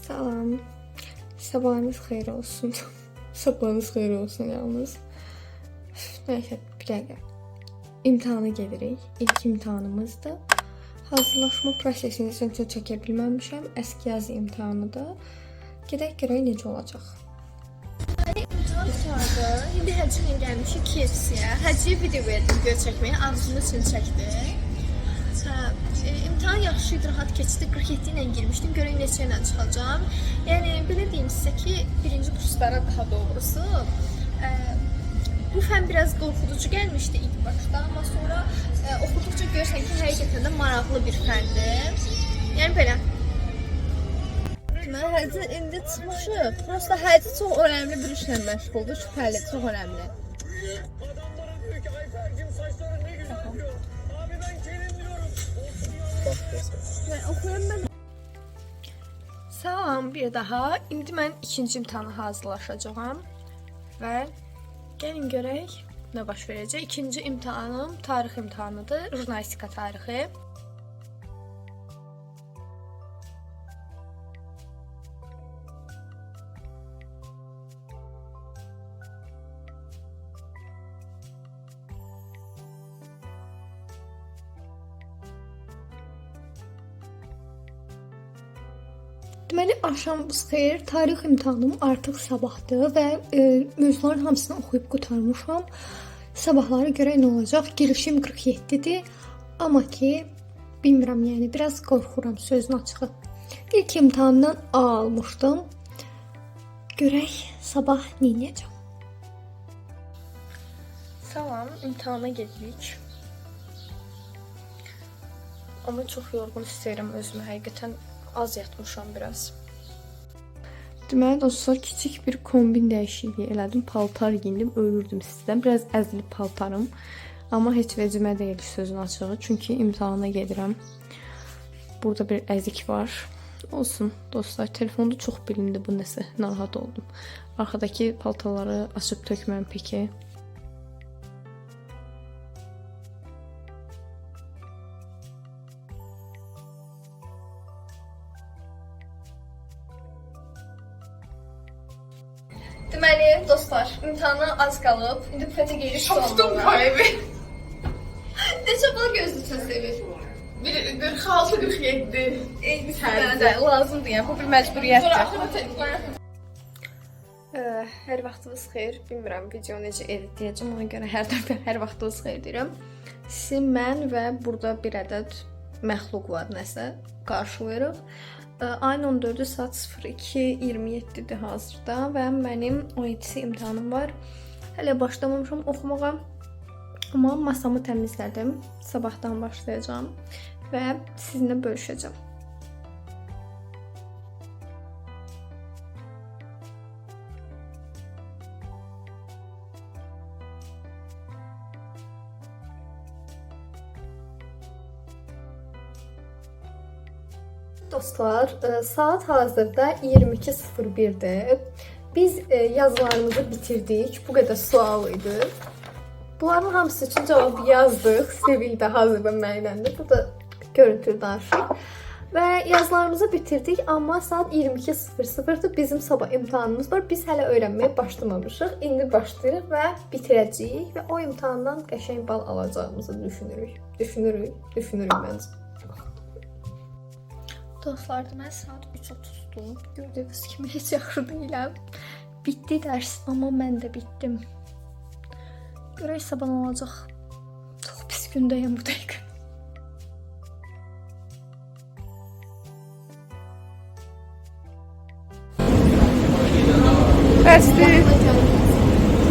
Salam. Sabahınız xeyir olsun. Sabahınız xeyir olsun yalnız. Nəysə, bir dəqiqə. İmtahana gedirik. İlk imtahanımızdır. Hazırlaşma prosesini üçün çəkə bilməmişəm. Əski yazı imtahanıdır. Gedək görək necə olacaq. İndi Həcə ilə gəlmişik KFC-yə. Həcəyə video verdim göl çəkməyə, arzunu üçün çəkdim. İmtahan yaxşı idi, rahat keçdi. 47 ilə girmişdim, görək neçə ilə çıxacağam. Yəni, belə deyim sizə ki, birinci kurslara daha doğrusu, bu fən biraz qorxuducu gəlmişdi ilk başda, amma sonra oxuduqca görürsən ki, həqiqətən də maraqlı bir fəndir. Yəni, belə. Mən Həcə indi çıxmışıq. Prosta Həcə çox önəmli bir işlə məşğuldur, şübhəli, çox önəmli. Salam bir daha. İndi mən ikinci imtahana hazırlaşacağam və gəlin görək nə baş verəcək. İkinci imtahanım tarix imtahanıdır, jurnalistika tarixi. Deməli, axşamınız xeyir. Tarix imtahanım artıq sabahdır və mövzuların hamısını oxuyub qurtarmışam. Sabahları görək nə olacaq. Girişim 47-dir. Amma ki, bilmirəm, yəni biraz qorxuram sözün açığı. İlk imtahandan A almışdım. Görək sabah nə edəcəm. Salam, imtahana gedirik. Amma çox yorğun istəyirəm özümü, həqiqətən az yatmışam biraz. Deməli dostlar, kiçik bir kombin dəyişikliyi elədim. Paltar giyindim, ölürdüm sizdən. Biraz əzilib paltarım. Amma heç vecimə deyil sözün açığı. Çünki imtahana gedirəm. Burada bir əzik var. Olsun dostlar, telefonda çox bilindi bu nəsə. Narahat oldum. Arxadakı paltarları açıb tökməm peki. Deməli, dostlar, imtahana az qalıb. İndi bufetə geyirib Çapdım qaybi. Neçə bal gözlüsən sevir? 46-47. Də lazımdır, yəni bu bir məcburiyyətdir. Hər vaxtınız xeyir. Bilmirəm video necə editləyəcəm, ona görə hər vaxtınız xeyir deyirəm. Sizi mən və burada bir ədəd məxluq var nəsə qarşılayırıq. Ayın 14-ü saat 02:27-dir hazırda və mənim 17-si imtahanım var. Hələ başlamamışam oxumağa. Amma masamı təmizlədim. Sabahdan başlayacağam və sizinlə bölüşəcəm. Dostlar, saat hazırda 22:01-dir. Biz yazılarımızı bitirdik. Bu qədər sual idi. Bunların hamısı üçün cavabı yazdıq. Sevil də hazırda mənimlədir. Burada görüntülü danışıq. Və yazılarımızı bitirdik, amma saat 22:00-dır. Bizim sabah imtahanımız var. Biz hələ öyrənməyə başlamamışıq. İndi başlayırıq və bitirəcəyik və o imtahandan qəşəng bal alacağımızı düşünürük məncə. Dostlar, mən saat 3:30-dur. Gördüyünüz kimi heç yaxşı deyiləm. Bitdi dərs, amma mən də bitdim. Görək sabah nə olacaq. Çox pis gündəyəm bu dəqiqə. Bəsdir.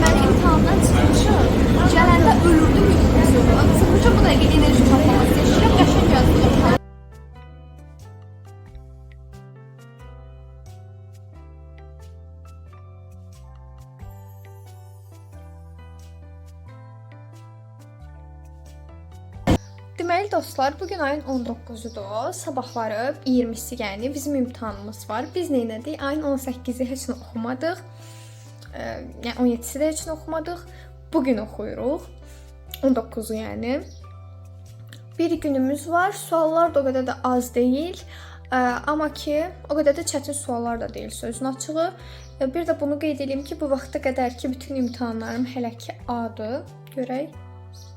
Mən imtahandan çıxmışım. Gələndə ölürdüm yuxusunu. Çıxmışım bu dəqiqə enerji toplaması yaşayıram. Qəşəng yazdım. Deməli dostlar, bugün ayın 19-udur. Sabahları 20-si, yəni bizim imtahanımız var. Biz nə etdik? Ayın 18-i heç nə oxumadıq. Yəni 17-si də heç nə oxumadıq. Bugün oxuyuruq. 19-u yəni. Bir günümüz var. Suallar da o qədər də az deyil. Amma ki o qədər də çətin suallar da deyil sözün açığı. Bir də bunu qeyd edeyim ki, bu vaxta qədər ki bütün imtahanlarım hələ ki A-dır. Görək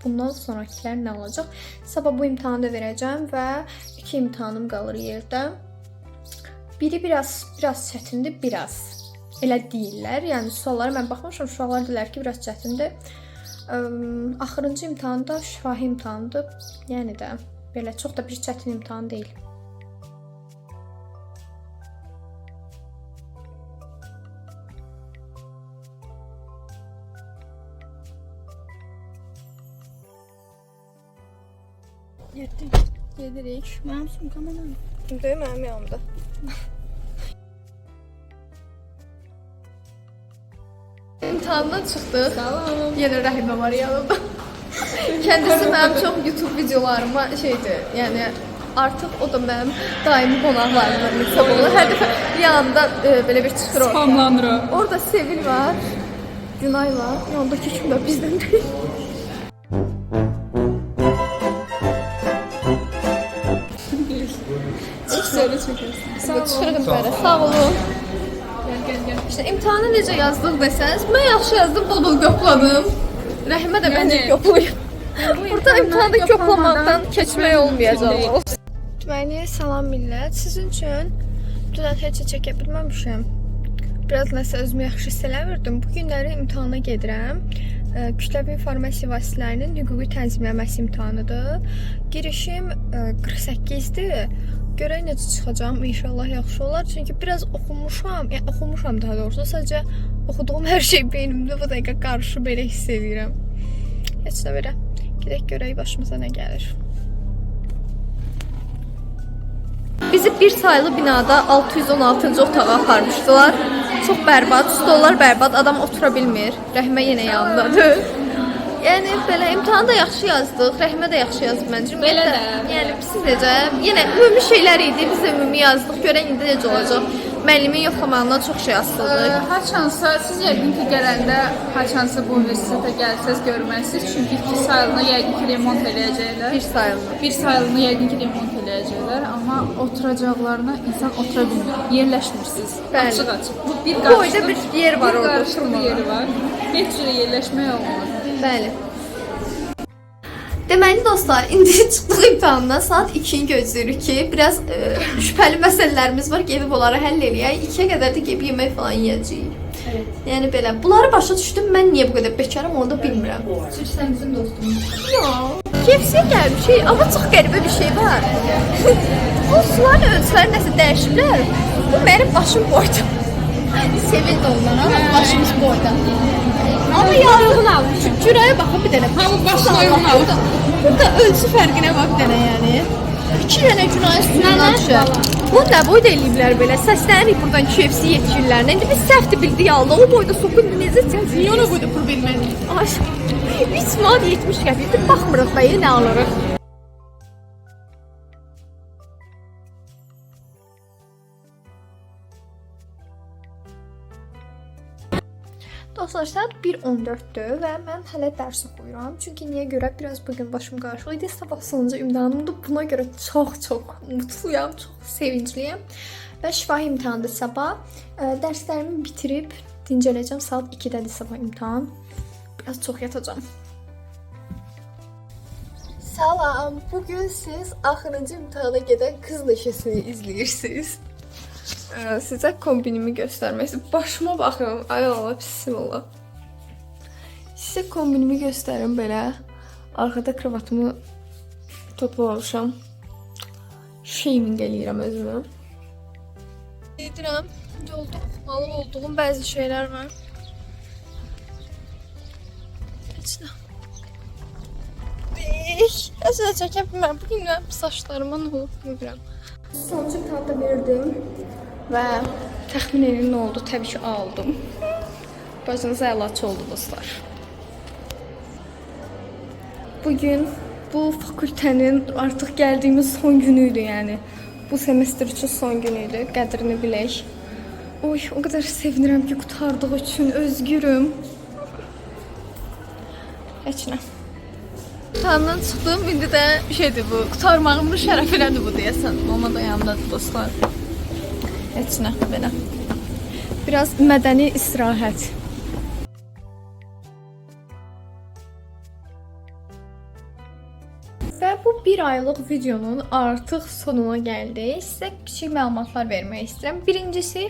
bundan sonrakilər nə olacaq. Sabah bu imtahanı da verəcəm və 2 imtahanım qalır yerdə. Biri biraz çətindir, biraz. Elə deyirlər. Yəni suallara mən baxmışam, suallar deyirlər ki, biraz çətindir. Axırıncı imtahan da şifahi imtahandır. Yəni də belə çox da bir çətin imtahan deyil. Gedirik. Mənim sumkam mənəm. Deyil, mənim yanımda. İmtahandan çıxdıq. Salam. Yenə Rəhimə var yanımda. Kendisi mənim çox YouTube videolarıma şeydir, yəni artıq o da mənim daimi qonaqlarımdan hesab olur. Hər dəfə yanımda belə bir çıxır orada. Spamlanır. Orada Sevil var, Günay var, yanındakı kim də bizdən deyil. Çıxsarı çəkirsən. Çıxırıq belə, sağ olun. Gəl. İşte imtahanı necə yazdıq desəniz, mən yaxşı yazdım, bol yoxladım. Rəhimə də məncə yoxlayıb. Burada imtahanı yoxlamaqdan keçmək olmayacaq. Deməli, salam millət. Sizin üçün dünən heç çəkə bilməmişəm. Biraz nəsə özümü yaxşı hiss eləmirdim. Bu günləri imtahana gedirəm. Kütləvi informasiya vasitələrinin hüquqi tənzimləməsi imtahanıdır. Girişim 48-dir. Görək necə çıxacağım. İnşallah yaxşı olar. Çünki biraz oxumuşam. Yəni oxumuşam daha doğrusu. Sadəcə oxuduğum hər şey beynimdə bu dəqiqə qarşı belə hiss edirəm. Heç də belə. Gedək görək başımıza nə gəlir. Bizi bir sayılı binada 616-cı otağa aparmışdılar. Çox bərbad, stollar bərbad, adam otura bilmir. Rəhimə yenə yanındadır. Yəni belə imtahanı da yaxşı yazdıq, Rəhimə də yaxşı yazdı məncə. Belə də. Yəni siz necə? Yenə ümumi şeylər idi, biz də ümumi yazdıq. Görək indi necə olacaq. Müəllimin yoxlamağından çox şey asılıdır. Haçansa siz yəqin ki gələndə haçansa bu universitetə gəlsəz görməlisiniz. Çünki 2 sayılını yəqin ki remont eləyəcəklər. Bir sayılı. Bir sayılını yəqin ki remont eləyəcəklər, amma oturacaqlarına insan otura bilmir. Yerləşmirsiniz. Bəli. Açıq. Bu bir Boyda bir yer var orada qarşılıqlı oturmağa. yeri var. Heç cürə yerləşmək olmaz. Bəli. Deməli dostlar, indi çıxdıq imtahandan, saat 2-ni gözləyirik ki, biraz şübhəli məsələlərimiz var, gedib onları həll eləyək. 2-yə qədər də gedib yemək falan yeyəcəyik. Evet. Yəni belə, bunları başa düşdüm, mən niyə bu qədər bekaram, onu da bilmirəm. Çünki sən bizim dostumuz. Ya, KFC-yə gəlmişik, amma çox qəribə bir şey var. O suların ölçüləri nəsə dəyişiblər. Bu mənim başım boyda. Sevil də ondan, amma başımız boyda. Amma yarığın almış. Cürəyə baxın bir dənə. Hamı başına uyğun alır. Burada ölçü fərqinə bax bir dənə yəni. 2 dənə günahın üstündən düşər. Bu nə boyda eləyiblər belə? Səslənir buradan KFC yetkililərinə. İndi biz səhvdir bildik Allah. O boyda soxun necə çəksin? Niyə ona boyda pul vermədik? Ay, 3 manat 70 qəpikdir. Baxmırıq da nə alırıq. Dostlar, saat 1:14-dür və mən hələ dərs oxuyuram. Çünki niyə görə? Biraz bugün başım qarışıq idi. Sabah sonuncu imtahanımdır. Buna görə çox mutluyam, çox sevincliyəm. Və şifahi imtahandır sabah. Dərslərimi bitirib dincələcəm. Saat 2-dədir sabah imtahan. Biraz çox yatacağam. Salam. Bugün siz axırıncı imtahana gedən qız neşəsini izləyirsiniz. Sizə kombinimi göstərmək istəyirəm. Başıma baxın. Ay Allah, bismillah. Sizə kombinimi göstərim belə. Arxada kravatımı toplamışam. Shaming eləyirəm özümü. Edirəm. Yolda oxumalı olduğum bəzi şeylər var. Heç nə. Əslində çəkə bilməm. Bugün mən saçlarıma nə olub bilmirəm. Sonuncu imtahanda verdim. Və təxmin edin nə oldu? Təbii ki, aldım. Bacınıza əlaçı oldu dostlar. Bugün bu fakültənin artıq gəldiyimiz son günüydü yəni. Bu semestr üçün son günüydü. Qədrini bilək. Oy, o qədər sevinirəm ki, qurtardığı üçün özgürüm. Heç nə. İmtahandan çıxdım. İndi də şeydir bu. Qurtarmağımın şərəfinədir bu deyəsən. Mama da yanımdadır dostlar. Heç nə belə. Biraz mədəni istirahət. Və bu bir aylıq videonun artıq sonuna gəldik. Sizə kiçik məlumatlar vermək istəyirəm. Birincisi,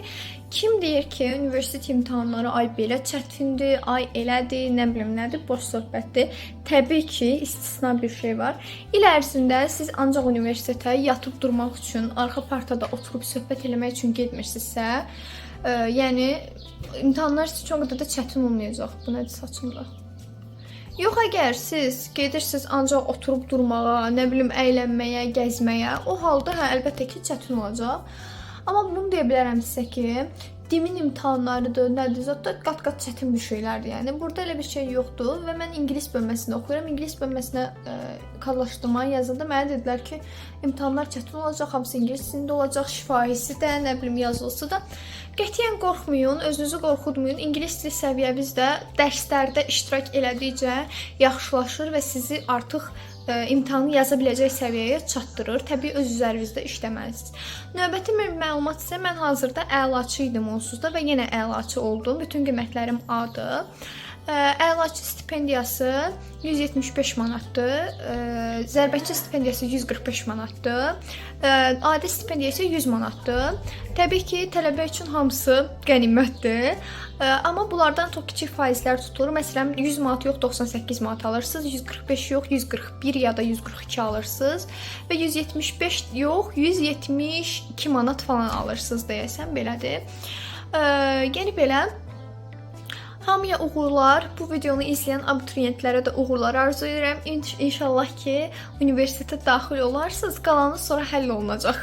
kim deyir ki, universitet imtahanları ay belə çətindir, ay elədir, nə bilim nədir, boş söhbətdir. Təbii ki, istisna bir şey var. İl ərzində siz ancaq universitetə yatıb durmaq üçün, arxa partada oturub söhbət eləmək üçün getmirsinizsə, yəni imtahanlar sizin üçün o qədər də çətin olmayacaq. Bu nədir saçımda? Yox, əgər siz gedirsiniz ancaq oturub durmağa, nə bilim əylənməyə, gəzməyə, o halda hə, əlbəttə ki, çətin olacaq. Amma bunu deyə bilərəm sizə ki, dimin imtahanlarıdır, nədir, zətdə qat-qat çətin bir şeylərdir. Yəni burada elə bir şey yoxdur və mən ingilis bölməsində oxuyuram. İngilis bölməsinə kadrlaşdırma yazıldı. Mənə dedilər ki, imtahanlar çətin olacaq, hamısı ingilis dilində olacaq, şifahisi də, nə bilim yazılısı da. Qətiyyən qorxmayın, özünüzü qorxutmayın. İngilis dili səviyyəniz də dərslərdə iştirak elədikcə yaxşılaşır və sizi artıq imtahanı yaza biləcək səviyyəyə çatdırır. Təbii öz üzərinizdə işləməlisiniz. Növbəti bir məlumat isə mən hazırda əlaçı idim onsuz da və yenə əlaçı oldum. Bütün qiymətlərim A-dır. Əlaçı stipendiyası 175 manatdır, zərbəçi stipendiyası 145 manatdır, adi stipendiya isə 100 manatdır. Təbii ki, tələbə üçün hamısı qənimətdir, amma bunlardan çox kiçik faizlər tutulur. Məsələn, 100 manat yox, 98 manat alırsınız, 145 yox, 141 ya da 142 alırsınız və 175 yox, 172 manat falan alırsınız deyəsən, belədir. Yəni belə. Hamıya uğurlar. Bu videonu izləyən abituriyentlərə də uğurlar arzu edirəm. İnşallah ki, universitetə daxil olarsınız, qalanı sonra həll olunacaq.